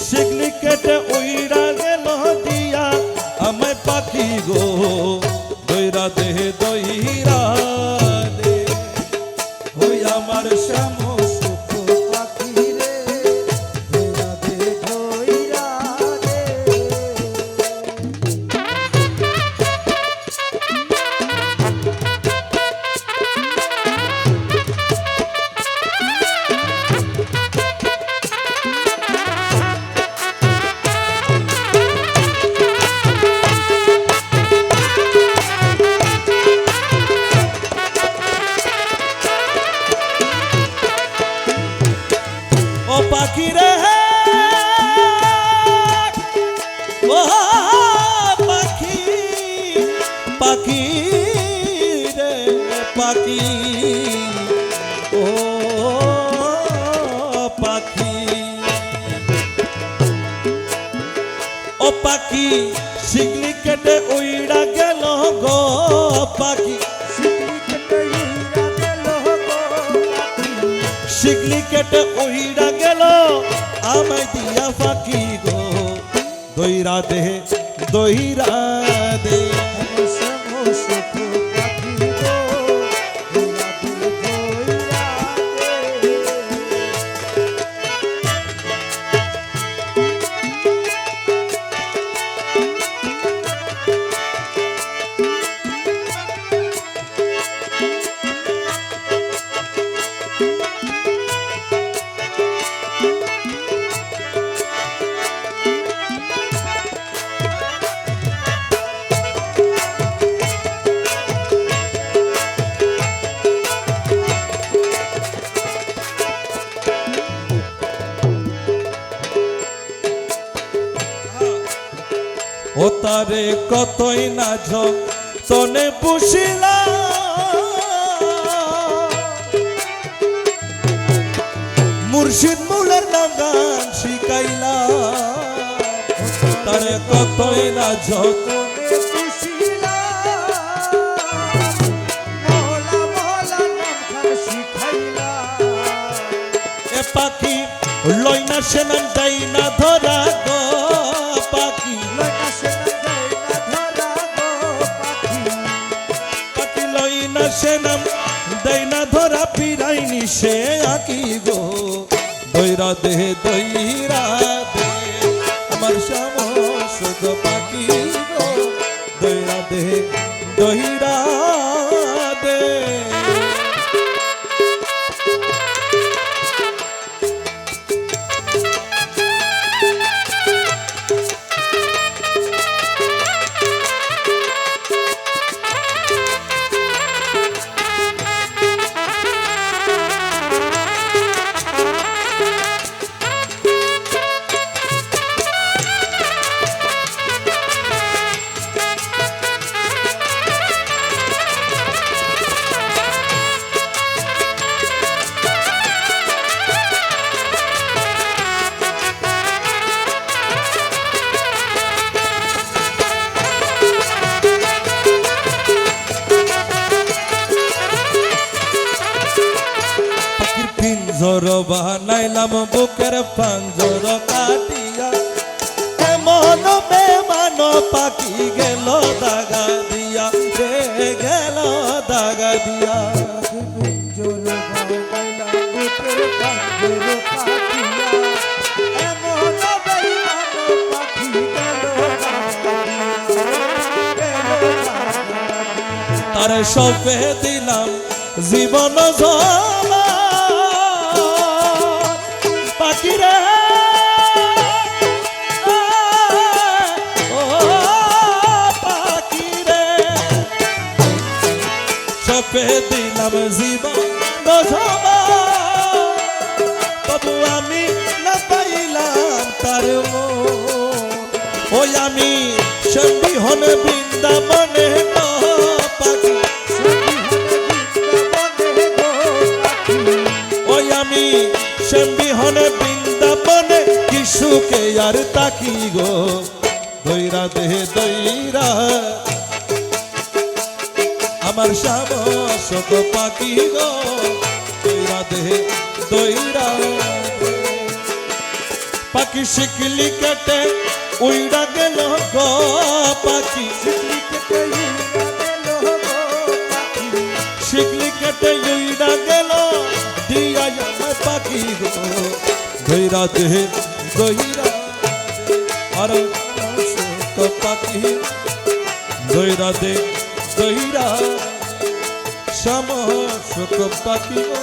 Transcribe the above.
শিকলি কেটে উইরা গেল দিয়া আমায় পাখি গো দইরা দে দইরা দে ওই আমার শ্যাম সুখ পাখি রে দইরা দে দইরা দে। ও পাখি রে ও পাখি পাখি রে পাখি ও পাখি ও পাখি শিকলি কেটে উইড়া গেল গো পাখি শিকলি কেটে উইড়া গেল আমায় দিয়া ফাঁকি গো দইরা দে দইরা দে। ও তারে কতই না তনে পুষিলা মুর্শিদ মুলের নাম গান শিখাইলা তারে কতই না তনে পুষিলা মহলা মহলা নাম গান শিখাইলা এ পাখি লই না সেনান যাই না ধরা গো পাখি সেনাম দেই না ধরা পিরাইনি সে আকি গো দইরা দে দইরা দে আমার সমস্ত পাখি গো দইরা দে দইরা দে। পিঞ্জর বানাইলাম বুকের পাঞ্জর কাটিয়া এমন বেমান পাখি গেল দাগা দিয়া রে গেল দাগা দিয়া। পিঞ্জর বানাইলাম বুকের পাঞ্জর কাটিয়া এমন বেমান পাখি গেল তারে সপে দিলাম জীবন জমা পাখি রে ও পাখি রে সপে দিলাম জীবন জমা তবু আমি না পাইলাম তার মন ওই আমি সন্ধিহন বৃন্দাবনে পাখি ওই আমি সন্ধিহন বৃন্দাবনে কি সুখে আর তাকি গো দইরা দে দইরা আমার সামসক পাখি গো দইরা দে দইরা দে। পাখি শিকলি কেটে উইড়া গেল গো পাখি শিকলি কেটে উইড়া গেল দিয়া আমার পাখি গো দইরা দে দইরা দে। আর সামসক পাখি দইরা দে দইরা সামসক পাখি গো